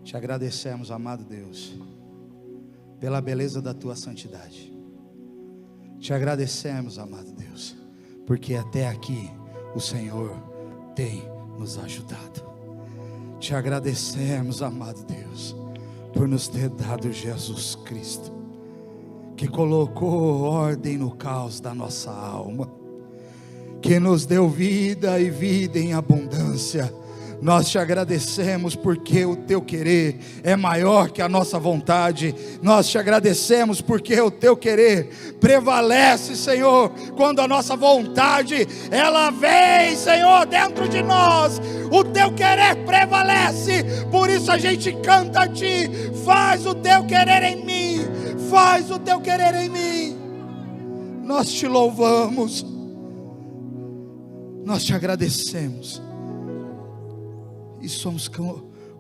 Te agradecemos, amado Deus, pela beleza da tua santidade. Te agradecemos, amado Deus, porque até aqui o Senhor tem nos ajudado. Te agradecemos, amado Deus, por nos ter dado Jesus Cristo, que colocou ordem no caos da nossa alma, que nos deu vida e vida em abundância. Nós te agradecemos porque o teu querer é maior que a nossa vontade. Nós te agradecemos porque o teu querer prevalece, Senhor, quando a nossa vontade, ela vem, Senhor, dentro de nós. O teu querer prevalece, por isso a gente canta a ti: faz o teu querer em mim, faz o teu querer em mim. Nós te louvamos, nós te agradecemos e somos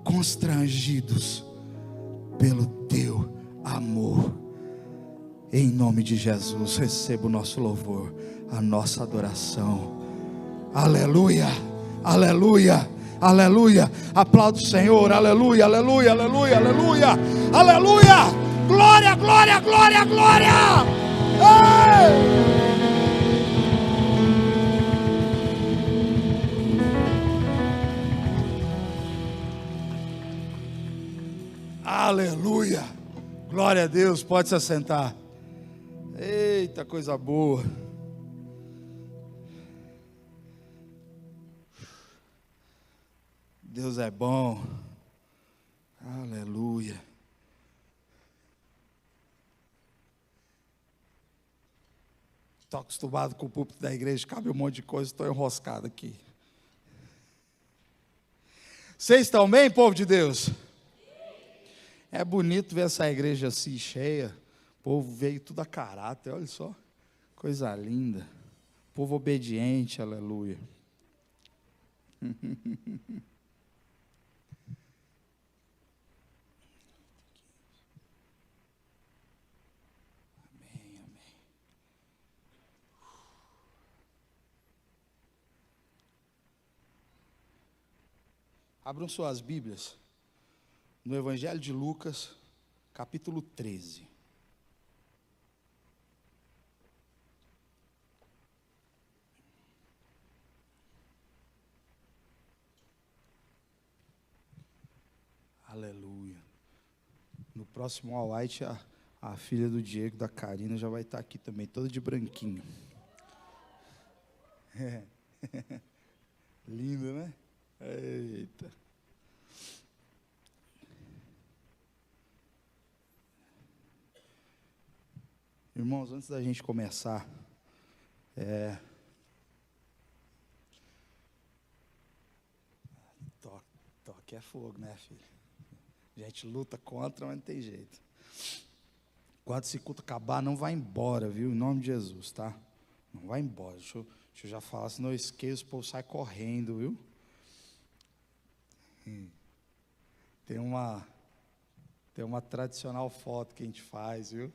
constrangidos pelo teu amor. Em nome de Jesus, receba o nosso louvor, a nossa adoração. Aleluia, aleluia, aleluia. Aplauda o Senhor, aleluia, aleluia, aleluia, aleluia, aleluia. Glória, glória, glória, glória. Ei! Aleluia, glória a Deus, pode se assentar. Eita, coisa boa. Deus é bom. Aleluia. Estou acostumado com o púlpito da igreja, cabe um monte de coisa, estou enroscado aqui. Vocês estão bem, povo de Deus? É bonito ver essa igreja assim cheia. O povo veio tudo a caráter, olha só, coisa linda. Povo obediente, aleluia. Amém, amém. Abram suas Bíblias no Evangelho de Lucas, capítulo 13. Aleluia. No próximo All White, a filha do Diego, da Karina, já vai estar aqui também, toda de branquinho. É. Linda, né? Eita. Irmãos, antes da gente começar, toque é fogo, né, filho? A gente luta contra, mas não tem jeito. Quando esse culto acabar, não vai embora, viu? Em nome de Jesus, tá? Não vai embora. Deixa eu já falar, senão eu esqueço, o povo sai correndo, viu? Tem uma tradicional foto que a gente faz, viu?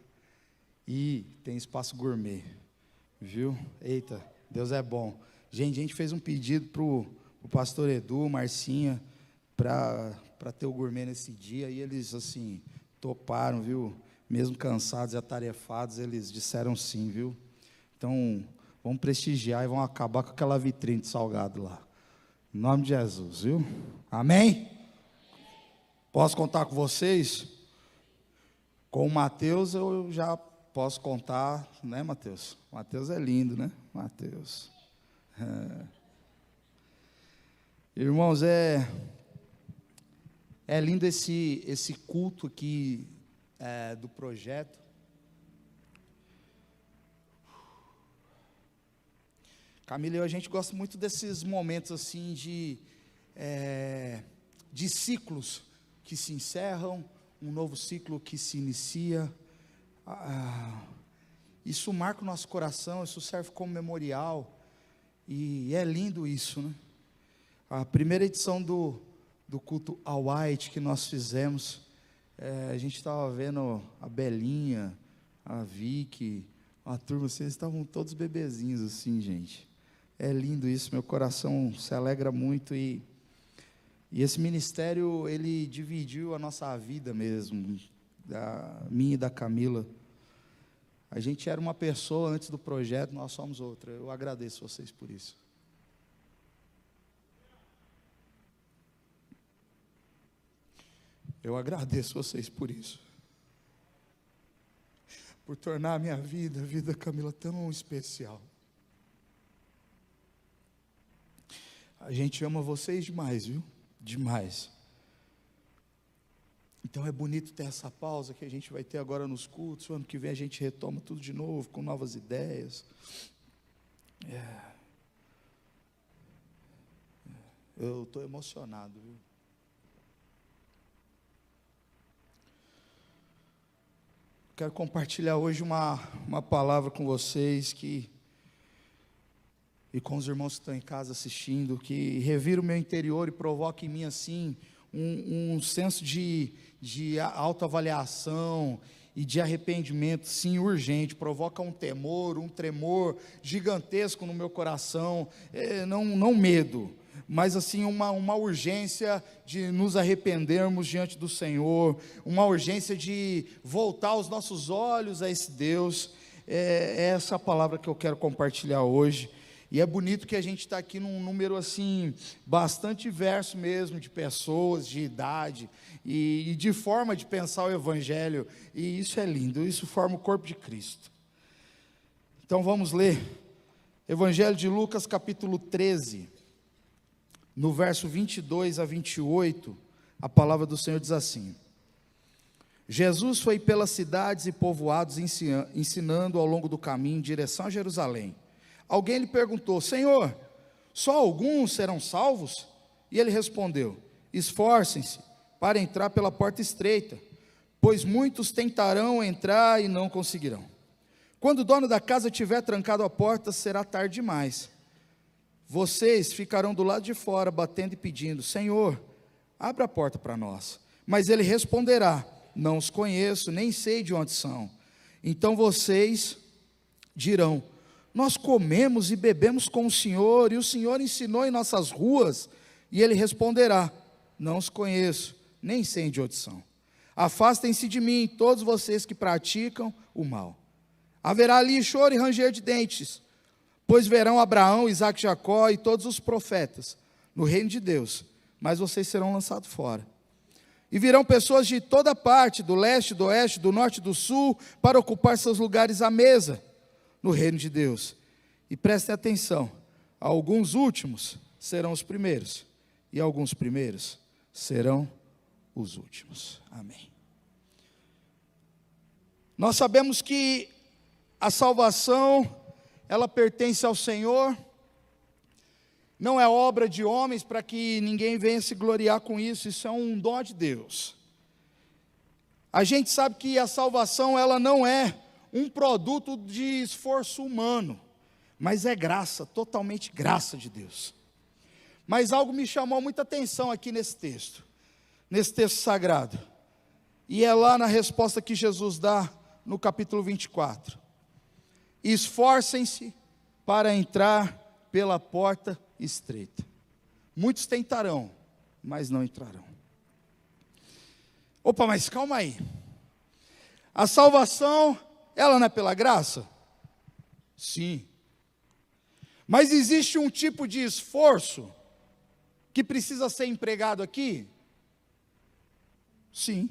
E tem espaço gourmet, viu? Eita, Deus é bom. Gente, a gente fez um pedido pro pastor Edu, Marcinha, para ter o gourmet nesse dia, e eles, assim, toparam, viu? Mesmo cansados e atarefados, eles disseram sim, viu? Então, vamos prestigiar e vamos acabar com aquela vitrine de salgado lá. Em nome de Jesus, viu? Amém? Posso contar com vocês? Com o Mateus eu já posso contar, né, Mateus? Mateus é lindo, né? Mateus. Irmãos, é lindo esse culto aqui do projeto. Camila e eu, a gente gosta muito desses momentos assim de ciclos que se encerram, um novo ciclo que se inicia. Isso marca o nosso coração, isso serve como memorial, e é lindo isso, né? A primeira edição do culto All White que nós fizemos, a gente estava vendo a Belinha, a Vicky, a turma, vocês estavam todos bebezinhos assim, gente. É lindo isso, meu coração se alegra muito, e E esse ministério, ele dividiu a nossa vida mesmo, da minha e da Camila. A gente era uma pessoa antes do projeto, nós somos outra. Eu agradeço vocês por isso. Eu agradeço vocês por isso. Por tornar a minha vida, a vida da Camila, tão especial. A gente ama vocês demais, viu? Demais. Então é bonito ter essa pausa que a gente vai ter agora nos cultos. O ano que vem a gente retoma tudo de novo, com novas ideias. Eu estou emocionado, viu? Quero compartilhar hoje uma palavra com vocês e com os irmãos que estão em casa assistindo, que revira o meu interior e provoca em mim assim um senso de autoavaliação e de arrependimento, sim, urgente. Provoca um temor, um tremor gigantesco no meu coração, não medo, mas assim uma urgência de nos arrependermos diante do Senhor, uma urgência de voltar os nossos olhos a esse Deus. É essa a palavra que eu quero compartilhar hoje. E é bonito que a gente está aqui num número assim, bastante diverso mesmo, de pessoas, de idade, e de forma de pensar o Evangelho, e isso é lindo, isso forma o corpo de Cristo. Então vamos ler, Evangelho de Lucas capítulo 13, no verso 22 a 28, a palavra do Senhor diz assim: Jesus foi pelas cidades e povoados ensinando ao longo do caminho em direção a Jerusalém. Alguém lhe perguntou: Senhor, só alguns serão salvos? E ele respondeu: esforcem-se para entrar pela porta estreita, pois muitos tentarão entrar e não conseguirão. Quando o dono da casa tiver trancado a porta, será tarde demais. Vocês ficarão do lado de fora, batendo e pedindo: Senhor, abra a porta para nós. Mas ele responderá: não os conheço, nem sei de onde são. Então vocês dirão: nós comemos e bebemos com o Senhor, e o Senhor ensinou em nossas ruas. E ele responderá: não os conheço, nem sei de onde são. Afastem-se de mim, todos vocês que praticam o mal. Haverá ali choro e ranger de dentes, pois verão Abraão, Isaque, Jacó e todos os profetas no reino de Deus, mas vocês serão lançados fora. E virão pessoas de toda parte, do leste, do oeste, do norte e do sul, para ocupar seus lugares à mesa no reino de Deus. E prestem atenção: alguns últimos serão os primeiros, e alguns primeiros serão os últimos. Amém. Nós sabemos que a salvação, ela pertence ao Senhor, não é obra de homens para que ninguém venha se gloriar com isso. Isso é um dom de Deus. A gente sabe que a salvação, ela não é um produto de esforço humano, mas é graça, totalmente graça de Deus. Mas algo me chamou muita atenção aqui nesse texto sagrado, e é lá na resposta que Jesus dá no capítulo 24: esforcem-se para entrar pela porta estreita. Muitos tentarão, mas não entrarão. Opa, mas calma aí, a salvação, ela não é pela graça? Sim. Mas existe um tipo de esforço que precisa ser empregado aqui? Sim,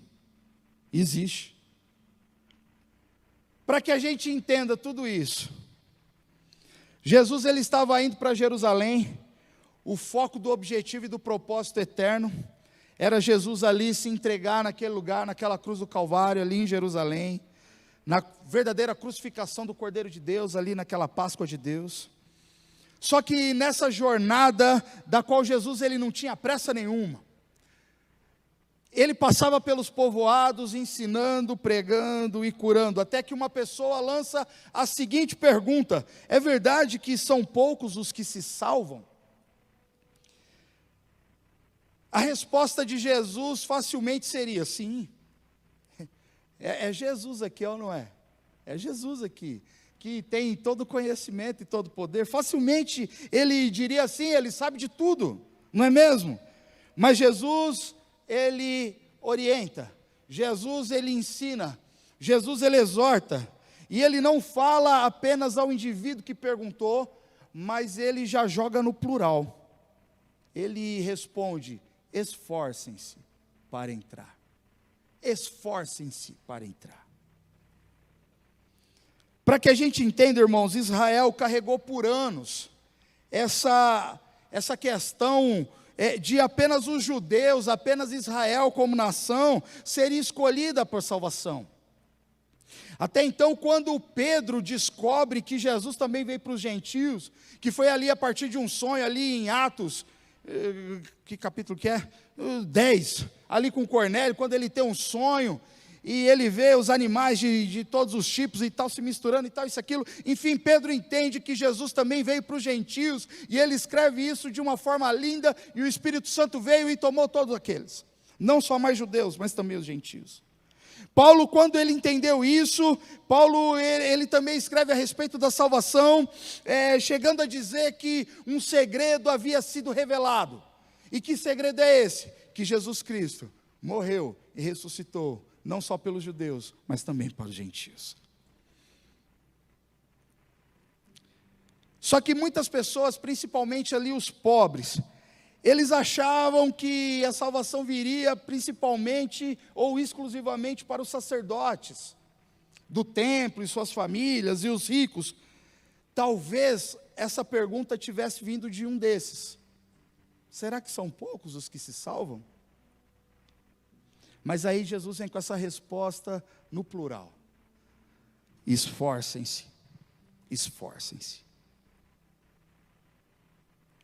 existe. Para que a gente entenda tudo isso, Jesus, ele estava indo para Jerusalém. O foco do objetivo e do propósito eterno era Jesus ali se entregar naquele lugar, naquela cruz do Calvário, ali em Jerusalém, na verdadeira crucificação do Cordeiro de Deus, ali naquela Páscoa de Deus. Só que nessa jornada, da qual Jesus ele não tinha pressa nenhuma, ele passava pelos povoados, ensinando, pregando e curando, até que uma pessoa lança a seguinte pergunta: é verdade que são poucos os que se salvam? A resposta de Jesus facilmente seria: sim. É Jesus aqui, ou não é? É Jesus aqui, que tem todo o conhecimento e todo o poder. Facilmente ele diria assim: ele sabe de tudo, não é mesmo? Mas Jesus, ele orienta, Jesus, ele ensina, Jesus, ele exorta, e ele não fala apenas ao indivíduo que perguntou, mas ele já joga no plural. Ele responde: esforcem-se para entrar. Esforcem-se para entrar. Para que a gente entenda, irmãos, Israel carregou por anos essa questão de apenas os judeus, apenas Israel como nação, seria escolhida por salvação. Até então, quando Pedro descobre que Jesus também veio para os gentios, que foi ali a partir de um sonho, ali em Atos, que capítulo que é? 10, ali com Cornélio, quando ele tem um sonho, e ele vê os animais de todos os tipos e tal, se misturando e tal, isso, aquilo, enfim, Pedro entende que Jesus também veio para os gentios, e ele escreve isso de uma forma linda, e o Espírito Santo veio e tomou todos aqueles, não só mais judeus, mas também os gentios. Paulo, quando ele entendeu isso, Paulo, ele também escreve a respeito da salvação, chegando a dizer que um segredo havia sido revelado. E que segredo é esse? Que Jesus Cristo morreu e ressuscitou, não só pelos judeus, mas também para os gentios. Só que muitas pessoas, principalmente ali os pobres, eles achavam que a salvação viria principalmente ou exclusivamente para os sacerdotes do templo e suas famílias e os ricos. Talvez essa pergunta tivesse vindo de um desses. Será que são poucos os que se salvam? Mas aí Jesus vem com essa resposta no plural: esforcem-se, esforcem-se.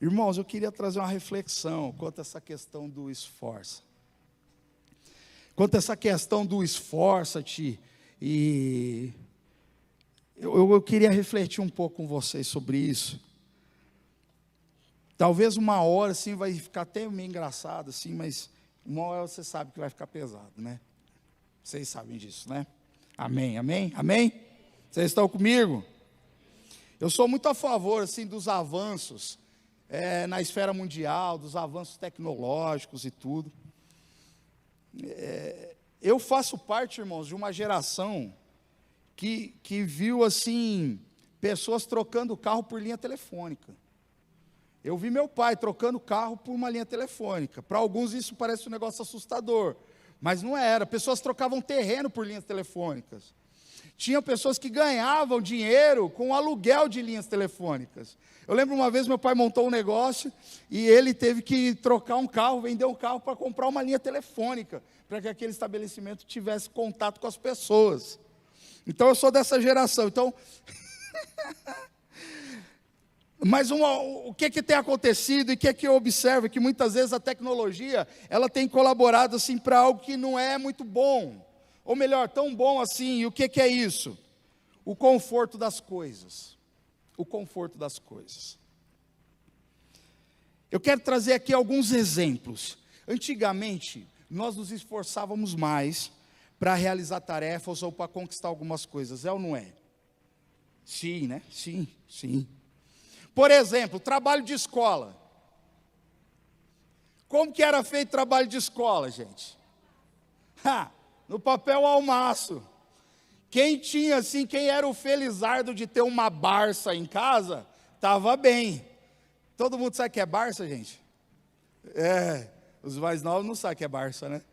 Irmãos, eu queria trazer uma reflexão quanto a essa questão do esforço. Quanto a essa questão do esforça-te, e eu queria refletir um pouco com vocês sobre isso. Talvez uma hora assim vai ficar até meio engraçado assim, mas uma hora você sabe que vai ficar pesado, né? Vocês sabem disso, né? Amém, amém, amém? Vocês estão comigo? Eu sou muito a favor assim dos avanços na esfera mundial, dos avanços tecnológicos e tudo. Eu faço parte, irmãos, de uma geração que viu assim pessoas trocando carro por linha telefônica. Eu vi meu pai trocando carro por uma linha telefônica. Para alguns isso parece um negócio assustador, mas não era. Pessoas trocavam terreno por linhas telefônicas. Tinham pessoas que ganhavam dinheiro com o aluguel de linhas telefônicas. Eu lembro uma vez meu pai montou um negócio e ele teve que trocar um carro, vender um carro para comprar uma linha telefônica, para que aquele estabelecimento tivesse contato com as pessoas. Então eu sou dessa geração. Então, mas o que tem acontecido e o que eu observo? Que muitas vezes a tecnologia, ela tem colaborado assim para algo que não é muito bom. Ou melhor, tão bom assim. E o que é isso? O conforto das coisas. O conforto das coisas. Eu quero trazer aqui alguns exemplos. Antigamente, nós nos esforçávamos mais para realizar tarefas ou para conquistar algumas coisas. É ou não é? Sim, né? Sim, sim. Por exemplo, trabalho de escola. Como que era feito trabalho de escola, gente? No papel ao maço. Quem tinha assim, quem era o felizardo de ter uma Barça em casa, estava bem. Todo mundo sabe o que é Barça, gente? Os mais novos não sabem o que é Barça, né?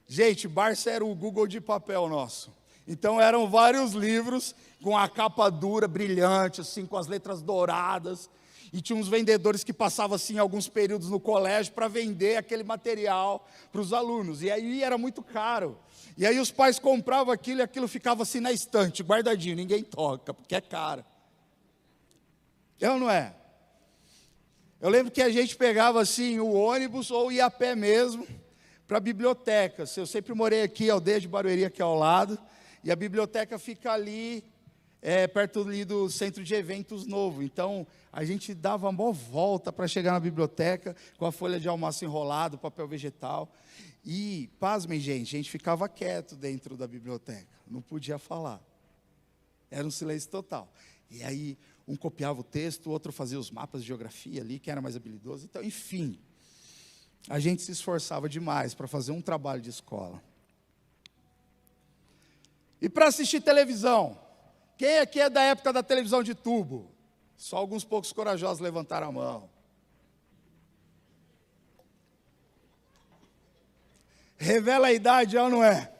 Gente, Barça era o Google de papel nosso. Então eram vários livros com a capa dura, brilhante, assim, com as letras douradas. E tinha uns vendedores que passavam assim alguns períodos no colégio para vender aquele material para os alunos. E aí era muito caro. E aí os pais compravam aquilo e aquilo ficava assim na estante, guardadinho, ninguém toca, porque é caro. É ou não é? Eu lembro que a gente pegava assim o ônibus ou ia a pé mesmo para a biblioteca. Eu sempre morei aqui, aldeia de Barueri, aqui ao lado, e a biblioteca fica ali, perto ali do centro de eventos novo. Então, a gente dava uma boa volta para chegar na biblioteca, com a folha de almoço enrolada, papel vegetal. E, pasmem, gente, a gente ficava quieto dentro da biblioteca, não podia falar. Era um silêncio total. E aí, um copiava o texto, o outro fazia os mapas de geografia ali, quem era mais habilidoso. Então, enfim, a gente se esforçava demais para fazer um trabalho de escola. E para assistir televisão, quem aqui é da época da televisão de tubo? Só alguns poucos corajosos levantaram a mão. Revela a idade, é ou não é?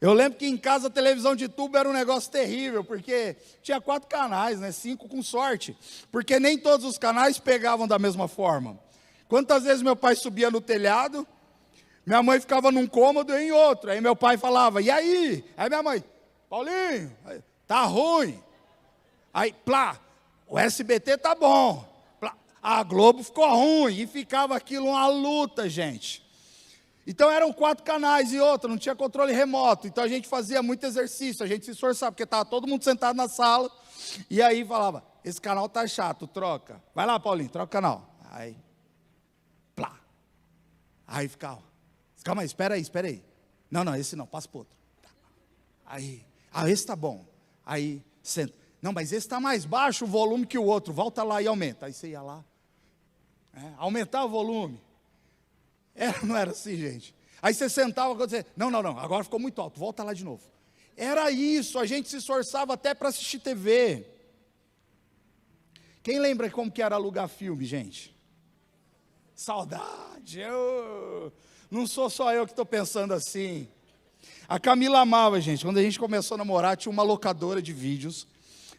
Eu lembro que em casa a televisão de tubo era um negócio terrível, porque tinha 4 canais, né? 5 com sorte, porque nem todos os canais pegavam da mesma forma. Quantas vezes meu pai subia no telhado, minha mãe ficava num cômodo e em outro, aí meu pai falava, e aí? Aí minha mãe, Paulinho, tá ruim. Aí, plá, o SBT tá bom, plá, a Globo ficou ruim, e ficava aquilo uma luta, gente. Então eram 4 canais e outra, não tinha controle remoto, então a gente fazia muito exercício, a gente se esforçava, porque estava todo mundo sentado na sala, e aí falava, esse canal tá chato, troca. Vai lá, Paulinho, troca o canal. Aí, plá. Aí ficava, calma aí, espera aí. Não, esse não, passa para outro. Aí, esse tá bom. Aí, senta. Não, mas esse está mais baixo o volume que o outro, volta lá e aumenta. Aí você ia lá, aumentar o volume. Não era assim, gente. Aí você sentava e dizia, não, agora ficou muito alto, volta lá de novo. Era isso, a gente se esforçava até para assistir TV. Quem lembra como que era alugar filme, gente? Saudade, não sou só eu que estou pensando assim. A Camila amava, gente, quando a gente começou a namorar, tinha uma locadora de vídeos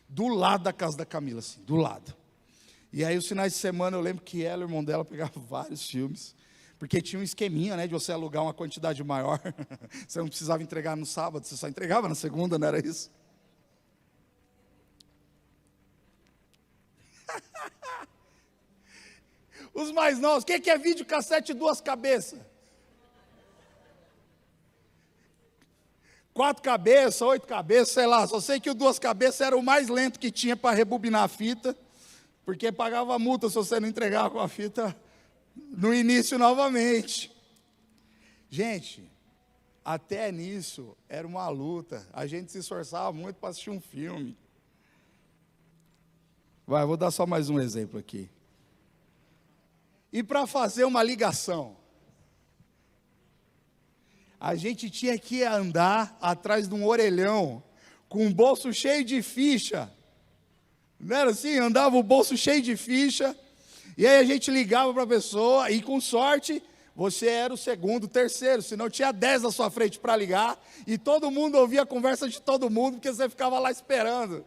do lado da casa da Camila, assim, do lado. E aí os finais de semana eu lembro que ela e o irmão dela pegavam vários filmes, porque tinha um esqueminha, né, de você alugar uma quantidade maior. Você não precisava entregar no sábado, você só entregava na segunda, não era isso? Os mais novos, o que é videocassete 2 cabeças? 4 cabeças, 8 cabeças, sei lá, só sei que o 2 cabeças era o mais lento que tinha para rebobinar a fita, porque pagava multa se você não entregava com a fita no início novamente. Gente, até nisso era uma luta, a gente se esforçava muito para assistir um filme. Vou dar só mais um exemplo aqui. E para fazer uma ligação, a gente tinha que andar atrás de um orelhão, com um bolso cheio de ficha. Não era assim? Andava o bolso cheio de ficha, e aí a gente ligava para a pessoa, e com sorte, você era o segundo, terceiro, senão tinha 10 na sua frente para ligar, e todo mundo ouvia a conversa de todo mundo, porque você ficava lá esperando.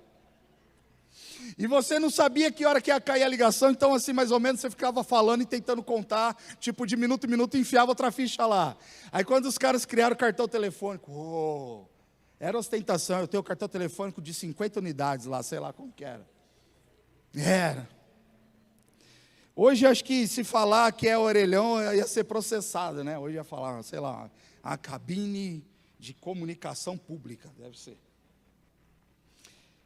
E você não sabia que hora que ia cair a ligação, então assim, mais ou menos, você ficava falando e tentando contar, tipo de minuto em minuto, e enfiava outra ficha lá. Aí quando os caras criaram o cartão telefônico, era ostentação, eu tenho o cartão telefônico de 50 unidades lá, sei lá como que era. Era. Hoje acho que se falar que é orelhão, ia ser processado, né? Hoje ia falar, sei lá, a cabine de comunicação pública, deve ser.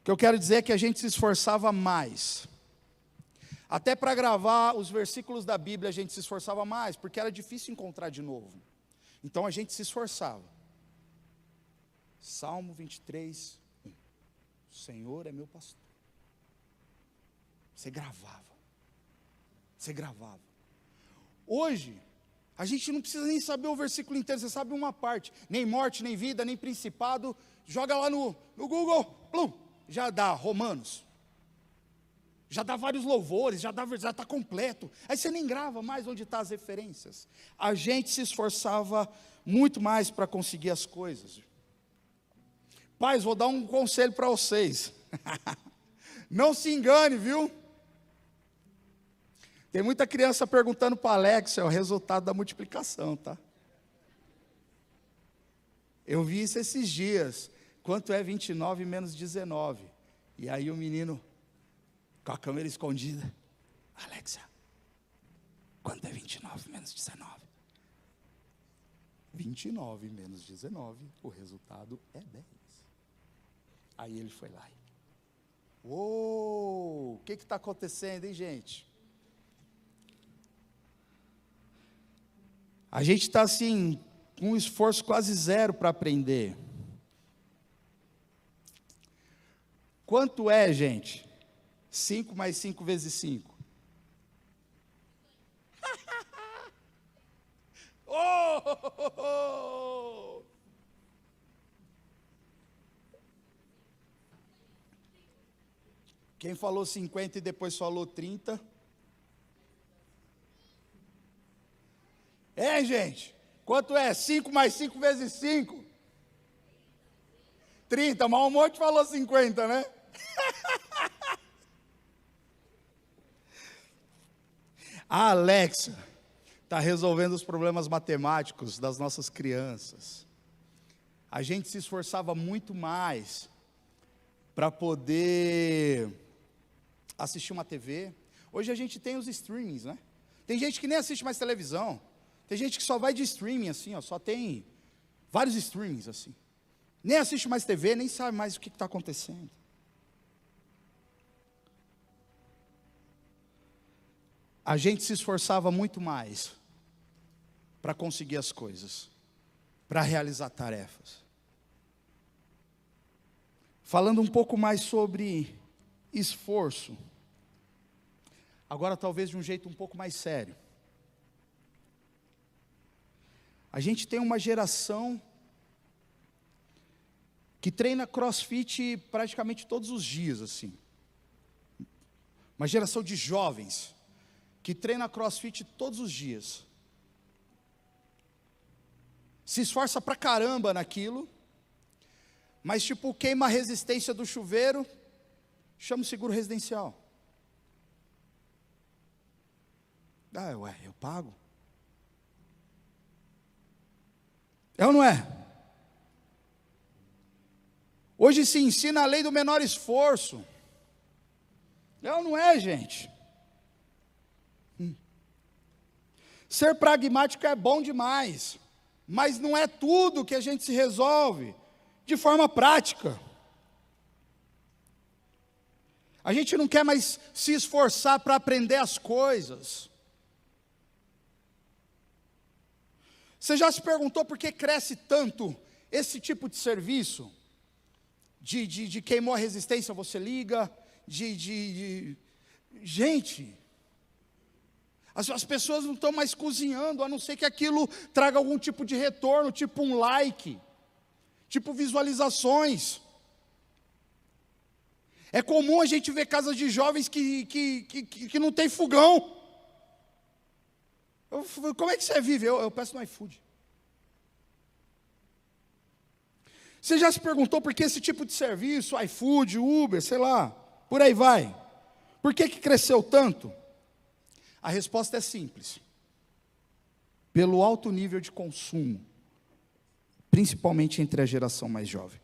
O que eu quero dizer é que a gente se esforçava mais. Até para gravar os versículos da Bíblia a gente se esforçava mais, porque era difícil encontrar de novo. Então a gente se esforçava. Salmo 23, 1. O Senhor é meu pastor. Você gravava. Hoje, a gente não precisa nem saber o versículo inteiro, você sabe uma parte. Nem morte, nem vida, nem principado. Joga lá no Google, plum. Já dá Romanos, já dá vários louvores, já está completo. Aí você nem grava mais onde estão as referências. A gente se esforçava muito mais para conseguir as coisas. Pais, vou dar um conselho para vocês. Não se engane, viu? Tem muita criança perguntando para Alex, é o resultado da multiplicação, tá? Eu vi isso esses dias. Quanto é 29 menos 19? E aí o menino, com a câmera escondida, Alexa, quanto é 29 menos 19? 29 menos 19, o resultado é 10. Aí ele foi lá. Uou, o que está acontecendo, hein, gente? A gente está assim, com um esforço quase zero para aprender. Quanto é, gente? 5 mais 5 vezes 5. Quem falou 50 e depois falou 30? Gente? Quanto é? 5 mais 5 vezes 5? 30, mas um monte falou 50, né? A Alexa está resolvendo os problemas matemáticos das nossas crianças. A gente se esforçava muito mais para poder assistir uma TV. Hoje a gente tem os streamings, né? Tem gente que nem assiste mais televisão. Tem gente que só vai de streaming, assim, ó, só tem vários streamings, assim. Nem assiste mais TV, nem sabe mais o que está acontecendo. A gente se esforçava muito mais para conseguir as coisas, para realizar tarefas. Falando um pouco mais sobre esforço, agora talvez de um jeito um pouco mais sério. A gente tem uma geração que treina CrossFit praticamente todos os dias, assim. Uma geração de jovens que treina CrossFit todos os dias. Se esforça pra caramba naquilo, mas tipo, queima a resistência do chuveiro, chama o seguro residencial. Eu pago. É ou não é? Hoje se ensina a lei do menor esforço. É ou não é, gente? Ser pragmático é bom demais, mas não é tudo que a gente se resolve de forma prática. A gente não quer mais se esforçar para aprender as coisas. Você já se perguntou por que cresce tanto esse tipo de serviço? De queimou a resistência, você liga, Gente, as pessoas não estão mais cozinhando, a não ser que aquilo traga algum tipo de retorno, tipo um like, tipo visualizações. É comum a gente ver casas de jovens que não tem fogão. Como é que você vive? Eu peço no iFood. Você já se perguntou por que esse tipo de serviço, iFood, Uber, sei lá, por aí vai? Por que cresceu tanto? A resposta é simples. Pelo alto nível de consumo, principalmente entre a geração mais jovem.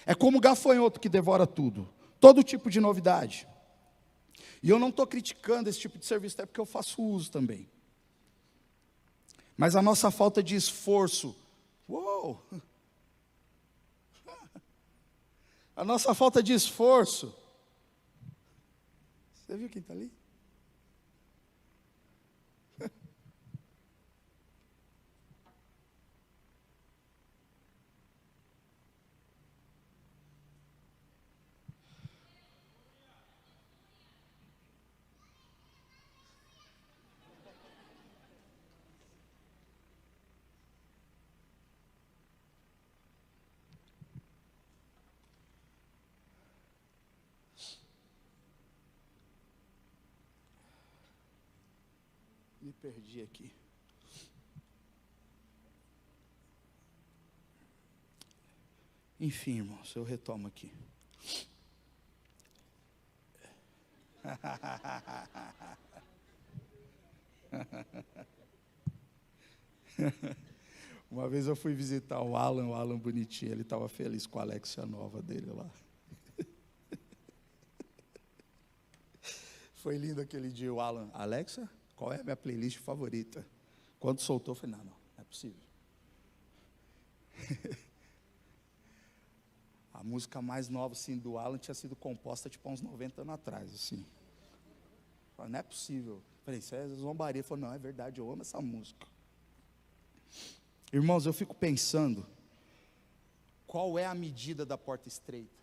É como o gafanhoto que devora tudo, todo tipo de novidade. E eu não estou criticando esse tipo de serviço, até porque eu faço uso também. Mas a nossa falta de esforço, a nossa falta de esforço, você viu quem está ali? Me perdi aqui. Enfim, irmãos, eu retomo aqui. Uma vez eu fui visitar o Alan bonitinho, ele estava feliz com a Alexia nova dele lá. Foi lindo aquele dia, o Alan, Alexa, qual é a minha playlist favorita? Quando soltou, eu falei, não é possível. A música mais nova, assim, do Alan tinha sido composta, tipo, há uns 90 anos atrás, assim. Eu falei, não é possível. Eu falei, isso é zombaria. Ele falou, não, é verdade, eu amo essa música. Irmãos, eu fico pensando, qual é a medida da porta estreita?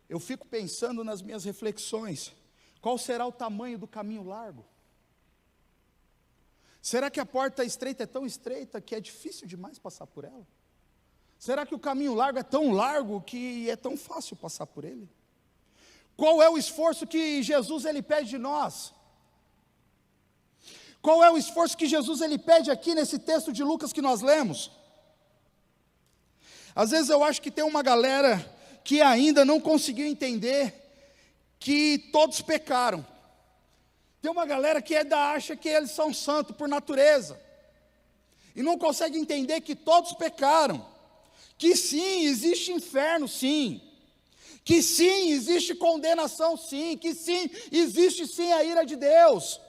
Eu fico pensando nas minhas reflexões, qual será o tamanho do caminho largo? Será que a porta estreita é tão estreita que é difícil demais passar por ela? Será que o caminho largo é tão largo que é tão fácil passar por ele? Qual é o esforço que Jesus ele pede de nós? Qual é o esforço que Jesus ele pede aqui nesse texto de Lucas que nós lemos? Às vezes eu acho que tem uma galera que ainda não conseguiu entender que todos pecaram. Tem uma galera que ainda acha que eles são santos por natureza, e não consegue entender que todos pecaram, que sim, existe inferno sim, que sim, existe condenação sim, que sim, existe sim a ira de Deus,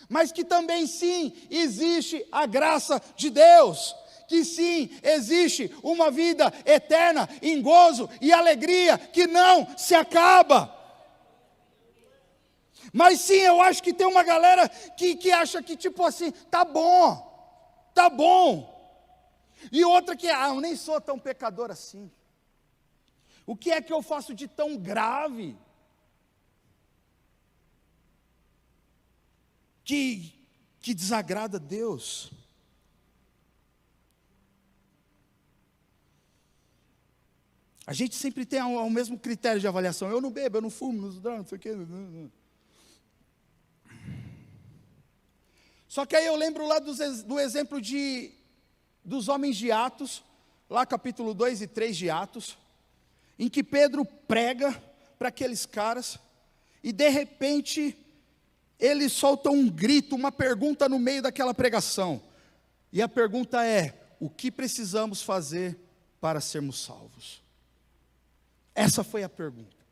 mas que também sim, existe a graça de Deus, que sim, existe uma vida eterna em gozo e alegria que não se acaba. Mas sim, eu acho que tem uma galera que acha que tipo assim, tá bom. E outra que, eu nem sou tão pecador assim. O que é que eu faço de tão grave que desagrada a Deus? A gente sempre tem o mesmo critério de avaliação. Eu não bebo, eu não fumo, não drogo, não sei o quê. Só que aí eu lembro lá do exemplo dos homens de Atos, lá capítulo 2 e 3 de Atos, em que Pedro prega para aqueles caras, e de repente, eles soltam um grito, uma pergunta no meio daquela pregação, e a pergunta é: o que precisamos fazer para sermos salvos? Essa foi a pergunta.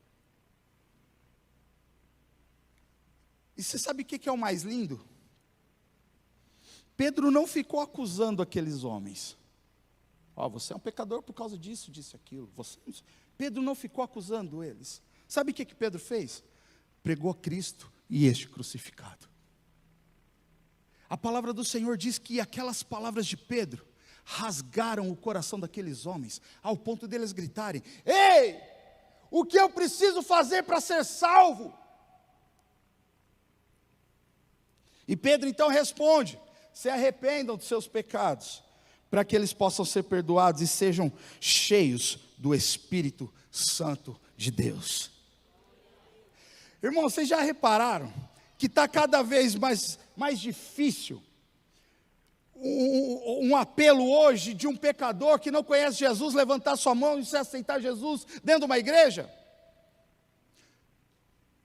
E você sabe o que é o mais lindo? Pedro não ficou acusando aqueles homens. Você é um pecador por causa disso, disso, aquilo. Pedro não ficou acusando eles. Sabe o que Pedro fez? Pregou a Cristo e este crucificado. A palavra do Senhor diz que aquelas palavras de Pedro rasgaram o coração daqueles homens, ao ponto deles gritarem: ei, o que eu preciso fazer para ser salvo? E Pedro então responde: se arrependam dos seus pecados, para que eles possam ser perdoados e sejam cheios do Espírito Santo de Deus. Irmão, vocês já repararam que está cada vez mais difícil um apelo hoje de um pecador que não conhece Jesus levantar sua mão e se aceitar Jesus dentro de uma igreja?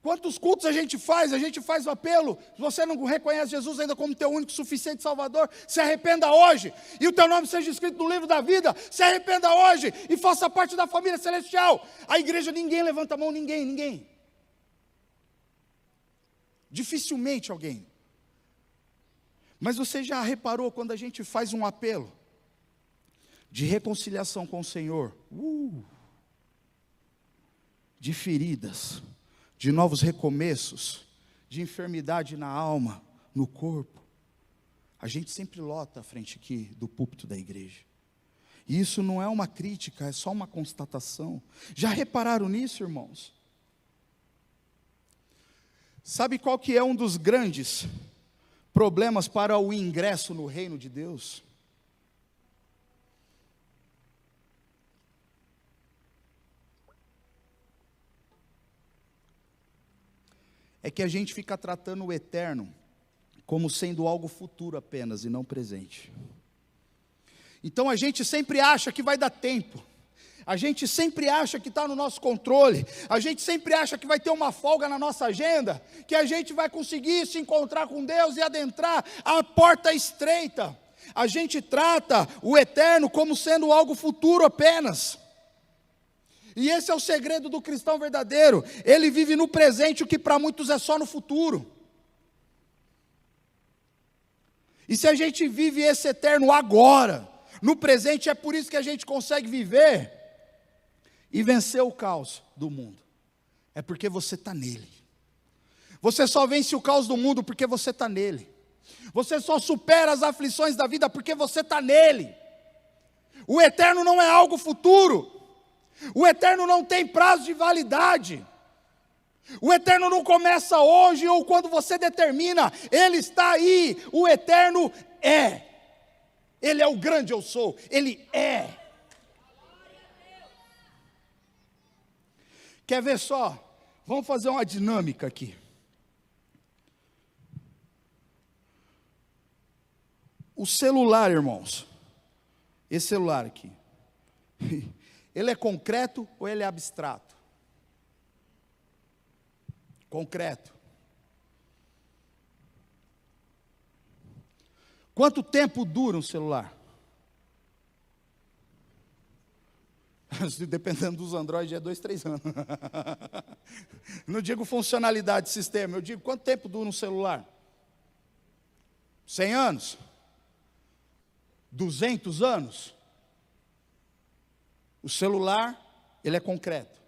Quantos cultos a gente faz o apelo: se você não reconhece Jesus ainda como teu único, suficiente Salvador, se arrependa hoje, e o teu nome seja escrito no livro da vida, se arrependa hoje, e faça parte da família celestial. A igreja, ninguém levanta a mão, ninguém. Dificilmente alguém. Mas você já reparou quando a gente faz um apelo de reconciliação com o Senhor, de feridas, de novos recomeços, de enfermidade na alma, no corpo, a gente sempre lota a frente aqui do púlpito da igreja. E isso não é uma crítica, é só uma constatação. Já repararam nisso, irmãos? Sabe qual que é um dos grandes problemas para o ingresso no reino de Deus? É que a gente fica tratando o eterno como sendo algo futuro apenas e não presente. Então a gente sempre acha que vai dar tempo, a gente sempre acha que está no nosso controle, a gente sempre acha que vai ter uma folga na nossa agenda, que a gente vai conseguir se encontrar com Deus e adentrar a porta estreita. A gente trata o eterno como sendo algo futuro apenas. E esse é o segredo do cristão verdadeiro. Ele vive no presente, o que para muitos é só no futuro. E se a gente vive esse eterno agora, no presente, é por isso que a gente consegue viver e vencer o caos do mundo. É porque você está nele. Você só vence o caos do mundo porque você está nele. Você só supera as aflições da vida porque você está nele. O eterno não é algo futuro. O eterno não tem prazo de validade. O eterno não começa hoje ou quando você determina. Ele está aí. O eterno é. Ele é o grande eu sou. Ele é. Quer ver só? Vamos fazer uma dinâmica aqui. O celular, irmãos, esse celular aqui, ele é concreto ou ele é abstrato? Concreto. Quanto tempo dura um celular? Dependendo dos Android, é 2, 3 anos. Não digo funcionalidade de sistema, eu digo quanto tempo dura um celular? 100 anos? 200 anos? O celular, ele é concreto.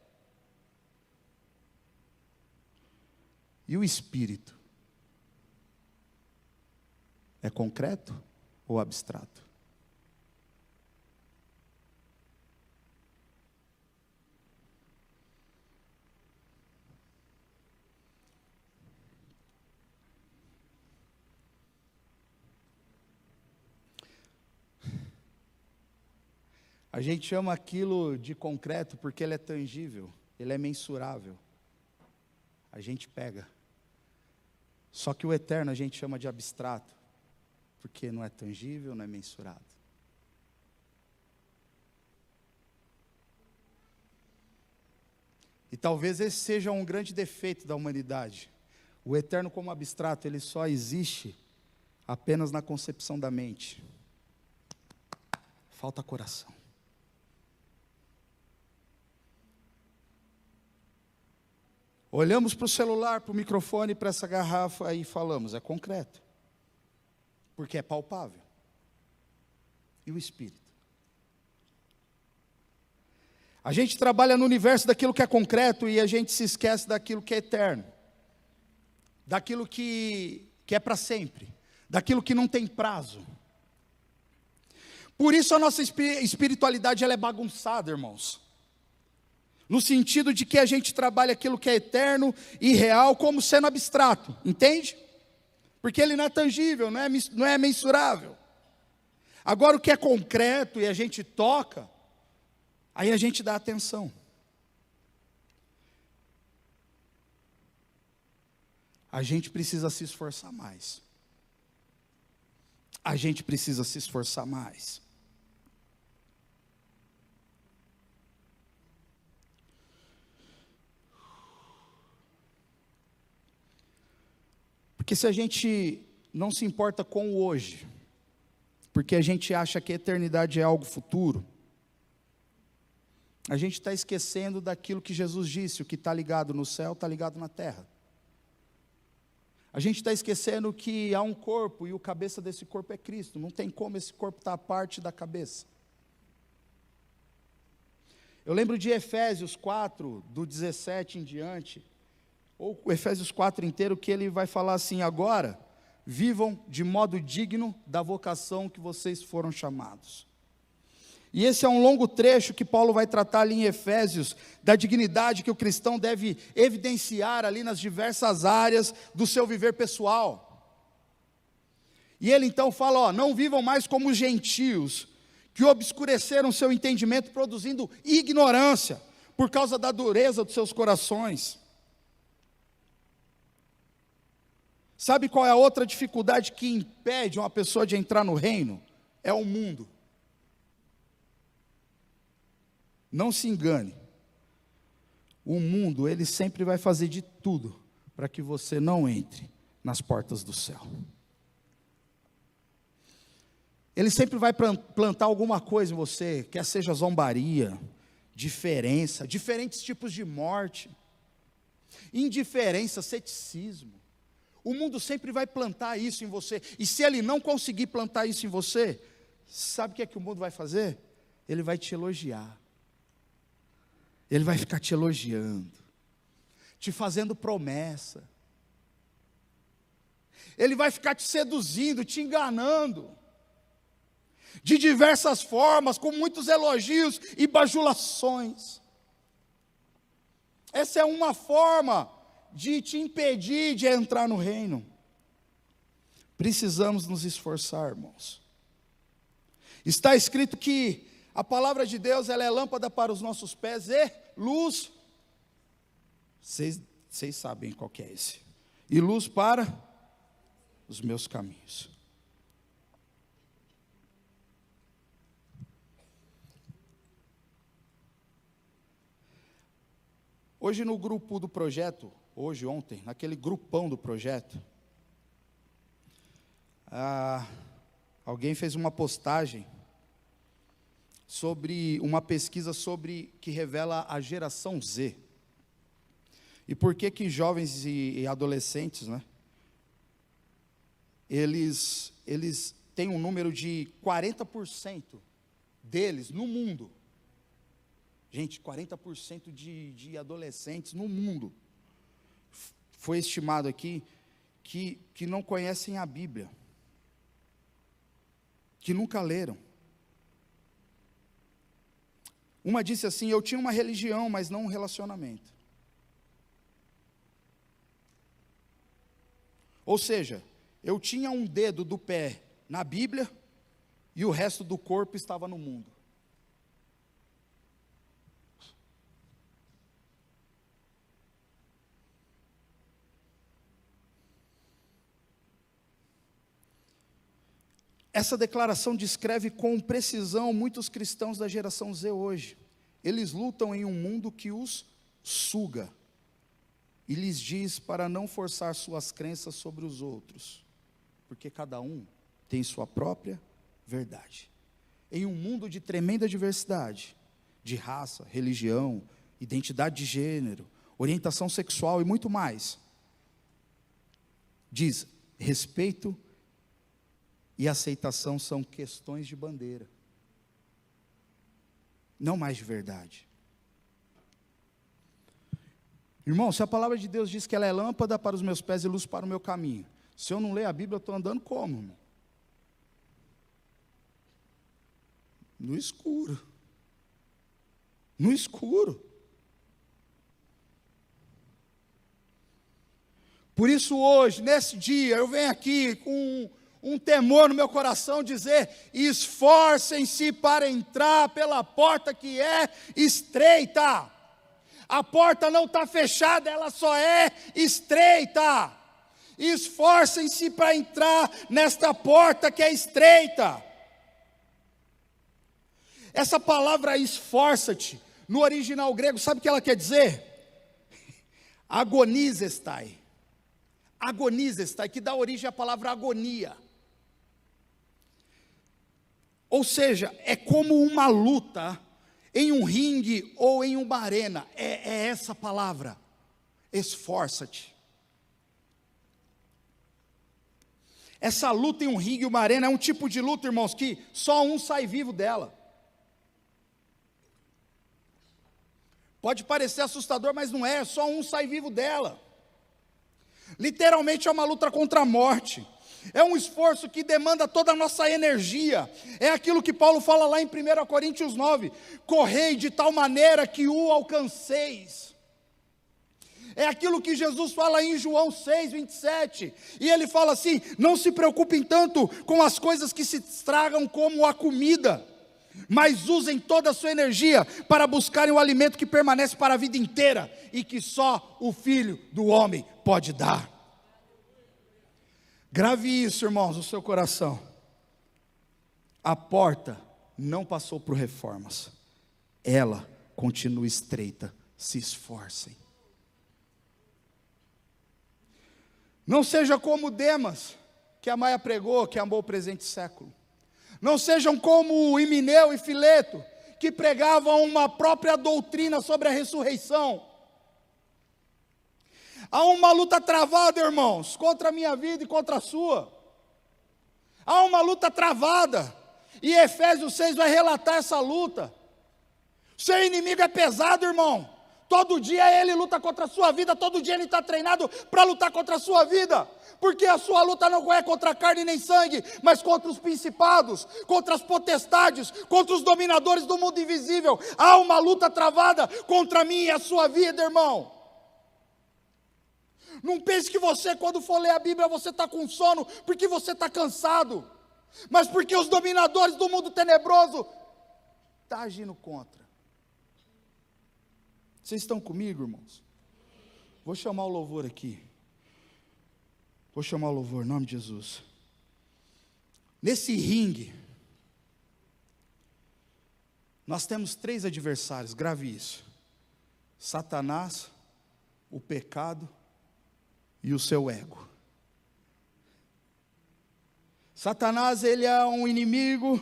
E o espírito? É concreto ou abstrato? A gente chama aquilo de concreto porque ele é tangível, ele é mensurável. A gente pega. Só que o eterno a gente chama de abstrato, porque não é tangível, não é mensurado. E talvez esse seja um grande defeito da humanidade. O eterno como abstrato, ele só existe apenas na concepção da mente. Falta coração. Olhamos para o celular, para o microfone, para essa garrafa aí e falamos, é concreto. Porque é palpável. E o espírito? A gente trabalha no universo daquilo que é concreto e a gente se esquece daquilo que é eterno. Daquilo que é para sempre. Daquilo que não tem prazo. Por isso a nossa espiritualidade ela é bagunçada, irmãos. No sentido de que a gente trabalha aquilo que é eterno e real como sendo abstrato, entende? Porque ele não é tangível, não é mensurável. Agora o que é concreto e a gente toca, aí a gente dá atenção. A gente precisa se esforçar mais. A gente precisa se esforçar mais. Porque se a gente não se importa com o hoje, porque a gente acha que a eternidade é algo futuro, a gente está esquecendo daquilo que Jesus disse, o que está ligado no céu está ligado na terra. A gente está esquecendo que há um corpo e o cabeça desse corpo é Cristo, não tem como esse corpo estar à parte da cabeça. Eu lembro de Efésios 4, do 17 em diante, ou Efésios 4 inteiro, que ele vai falar assim: agora, vivam de modo digno da vocação que vocês foram chamados. E esse é um longo trecho que Paulo vai tratar ali em Efésios, da dignidade que o cristão deve evidenciar ali nas diversas áreas do seu viver pessoal. E ele então fala, não vivam mais como os gentios, que obscureceram seu entendimento, produzindo ignorância, por causa da dureza dos seus corações. Sabe qual é a outra dificuldade que impede uma pessoa de entrar no reino? É o mundo. Não se engane. O mundo, ele sempre vai fazer de tudo para que você não entre nas portas do céu. Ele sempre vai plantar alguma coisa em você, quer seja zombaria, diferença, diferentes tipos de morte, indiferença, ceticismo. O mundo sempre vai plantar isso em você. E se ele não conseguir plantar isso em você, sabe o que é que o mundo vai fazer? Ele vai te elogiar. Ele vai ficar te elogiando, te fazendo promessa. Ele vai ficar te seduzindo, te enganando, de diversas formas, com muitos elogios e bajulações. Essa é uma forma de te impedir de entrar no reino. Precisamos nos esforçar, irmãos. Está escrito que a palavra de Deus, ela é lâmpada para os nossos pés e luz Vocês sabem qual que é esse. E luz para os meus caminhos. Hoje no grupo do projeto, ontem, naquele grupão do projeto, alguém fez uma postagem sobre uma pesquisa que revela a geração Z. E por que jovens e adolescentes, né? Eles têm um número de 40% deles no mundo. Gente, 40% de adolescentes no mundo. Foi estimado aqui que não conhecem a Bíblia. Que nunca leram. Uma disse assim: eu tinha uma religião, mas não um relacionamento. Ou seja, eu tinha um dedo do pé na Bíblia e o resto do corpo estava no mundo. Essa declaração descreve com precisão muitos cristãos da geração Z hoje. Eles lutam em um mundo que os suga e lhes diz para não forçar suas crenças sobre os outros, porque cada um tem sua própria verdade. Em um mundo de tremenda diversidade, de raça, religião, identidade de gênero, orientação sexual e muito mais, diz: respeito e aceitação são questões de bandeira, não mais de verdade. Irmão, se a palavra de Deus diz que ela é lâmpada para os meus pés e luz para o meu caminho, se eu não ler a Bíblia, eu estou andando como, irmão? No escuro. No escuro. Por isso hoje, nesse dia, eu venho aqui com um temor no meu coração, dizer: esforcem-se para entrar pela porta que é estreita. A porta não está fechada, ela só é estreita. Esforcem-se para entrar nesta porta que é estreita. Essa palavra esforça-te, no original grego, sabe o que ela quer dizer? Agonizestai. Agonizestai, que dá origem à palavra agonia. Ou seja, é como uma luta em um ringue ou em uma arena. É essa palavra, esforça-te. Essa luta em um ringue e uma arena é um tipo de luta, irmãos, que só um sai vivo dela. Pode parecer assustador, mas não é, só um sai vivo dela. Literalmente é uma luta contra a morte. É um esforço que demanda toda a nossa energia. É aquilo que Paulo fala lá em 1 Coríntios 9: correi de tal maneira que o alcanceis. É aquilo que Jesus fala em João 6:27, e ele fala assim: não se preocupem tanto com as coisas que se estragam como a comida, mas usem toda a sua energia para buscarem o alimento que permanece para a vida inteira, e que só o Filho do Homem pode dar. Grave isso, irmãos, no seu coração. A porta não passou por reformas, ela continua estreita. Se esforcem. Não seja como Demas, que a Maia pregou, que amou o presente século. Não sejam como Himeneu e Fileto, que pregavam uma própria doutrina sobre a ressurreição. Há uma luta travada, irmãos, contra a minha vida e contra a sua. Há uma luta travada, e Efésios 6 vai relatar essa luta. Seu inimigo é pesado, irmão. Todo dia ele luta contra a sua vida, todo dia ele está treinado para lutar contra a sua vida, porque a sua luta não é contra carne nem sangue, mas contra os principados, contra as potestades, contra os dominadores do mundo invisível. Há uma luta travada contra mim e a sua vida, irmão. Não pense que você, quando for ler a Bíblia, você está com sono, porque você está cansado, mas porque os dominadores do mundo tenebroso estão agindo contra. Vocês estão comigo, irmãos? Vou chamar o louvor aqui. Vou chamar o louvor, em nome de Jesus. Nesse ringue, nós temos 3 adversários, grave isso: Satanás, o pecado e o seu ego. Satanás, ele é um inimigo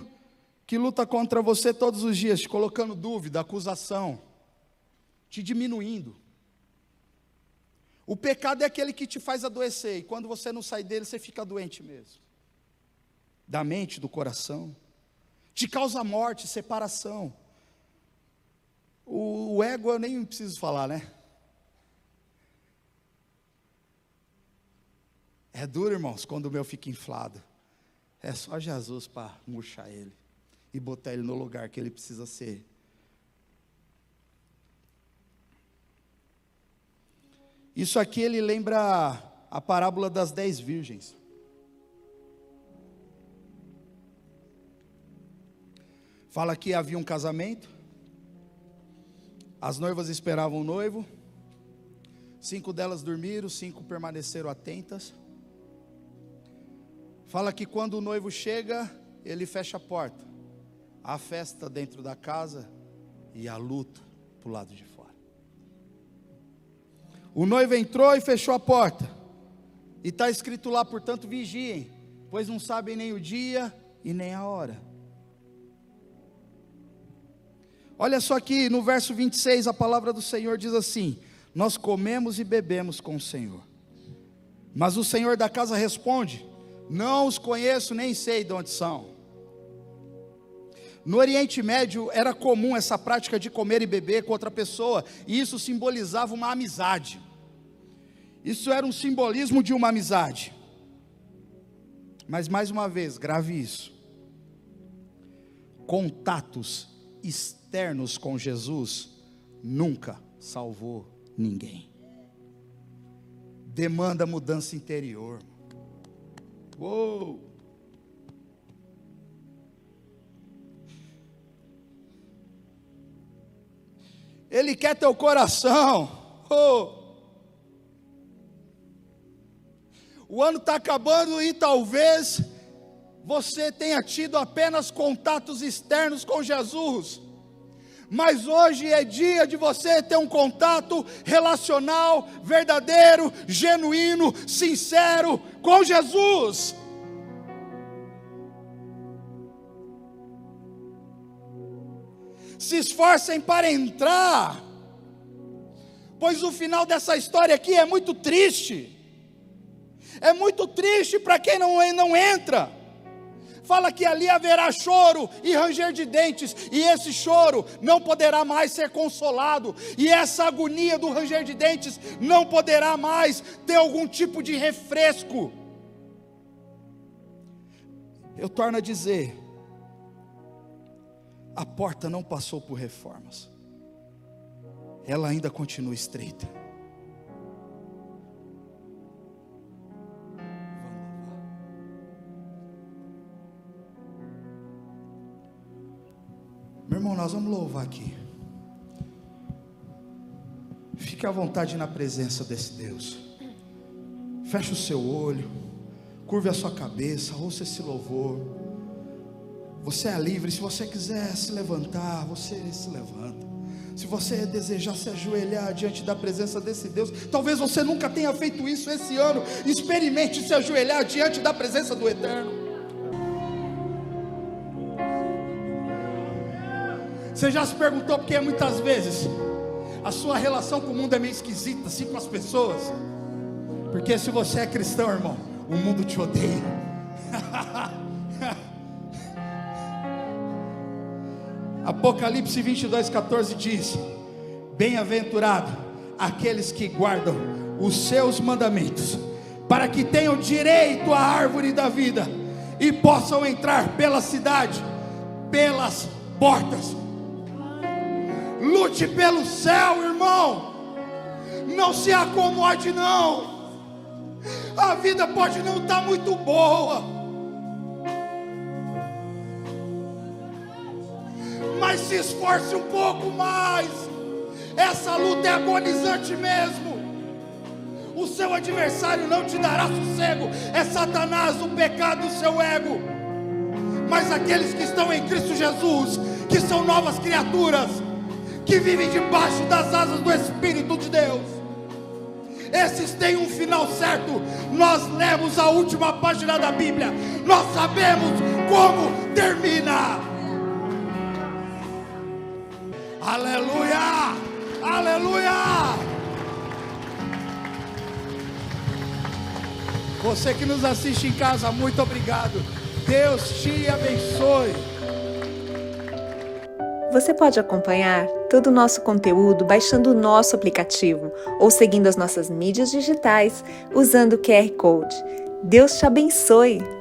que luta contra você todos os dias, te colocando dúvida, acusação, te diminuindo. O pecado é aquele que te faz adoecer, e quando você não sai dele, você fica doente mesmo. Da mente, do coração. Te causa morte, separação. O ego eu nem preciso falar, né? É duro, irmãos, quando o meu fica inflado. É só Jesus para murchar ele e botar ele no lugar que ele precisa ser. Isso aqui ele lembra a parábola das 10 virgens. Fala que havia um casamento, as noivas esperavam o noivo, 5 delas dormiram, 5 permaneceram atentas. Fala que quando o noivo chega, ele fecha a porta. Há festa dentro da casa e há luto para o lado de fora. O noivo entrou e fechou a porta. E está escrito lá, portanto vigiem, pois não sabem nem o dia e nem a hora. Olha só aqui no verso 26, a palavra do Senhor diz assim: nós comemos e bebemos com o Senhor. Mas o Senhor da casa responde: não os conheço, nem sei de onde são. No Oriente Médio era comum essa prática de comer e beber com outra pessoa, e isso simbolizava uma amizade. Isso era um simbolismo de uma amizade. Mas mais uma vez, grave isso: contatos externos com Jesus nunca salvou ninguém. Demanda mudança interior. Uou! Ele quer teu coração. Oh! O ano está acabando e talvez você tenha tido apenas contatos externos com Jesus. Mas hoje é dia de você ter um contato relacional, verdadeiro, genuíno, sincero com Jesus. Se esforcem para entrar, pois o final dessa história aqui é muito triste. É muito triste para quem não entra. Fala que ali haverá choro e ranger de dentes, e esse choro não poderá mais ser consolado, e essa agonia do ranger de dentes não poderá mais ter algum tipo de refresco. Eu torno a dizer, a porta não passou por reformas, ela ainda continua estreita. Meu irmão, nós vamos louvar aqui. Fique à vontade na presença desse Deus. Feche o seu olho, curve a sua cabeça, ouça esse louvor. Você é livre. Se você quiser se levantar, você se levanta. Se você desejar se ajoelhar diante da presença desse Deus, talvez você nunca tenha feito isso esse ano. Experimente se ajoelhar diante da presença do Eterno. Você já se perguntou por que muitas vezes a sua relação com o mundo é meio esquisita, assim, com as pessoas? Porque se você é cristão, irmão, o mundo te odeia. Apocalipse 22:14 diz: bem-aventurado aqueles que guardam os seus mandamentos, para que tenham direito à árvore da vida e possam entrar pela cidade, pelas portas. Lute pelo céu, irmão. Não se acomode, não. A vida pode não estar muito boa, mas se esforce um pouco mais. Essa luta é agonizante mesmo. O seu adversário não te dará sossego. É Satanás, o pecado, o seu ego. Mas aqueles que estão em Cristo Jesus, que são novas criaturas, que vivem debaixo das asas do Espírito de Deus, esses têm um final certo. Nós lemos a última página da Bíblia, nós sabemos como termina. Aleluia, aleluia. Você que nos assiste em casa, muito obrigado. Deus te abençoe. Você pode acompanhar todo o nosso conteúdo baixando o nosso aplicativo ou seguindo as nossas mídias digitais usando o QR Code. Deus te abençoe!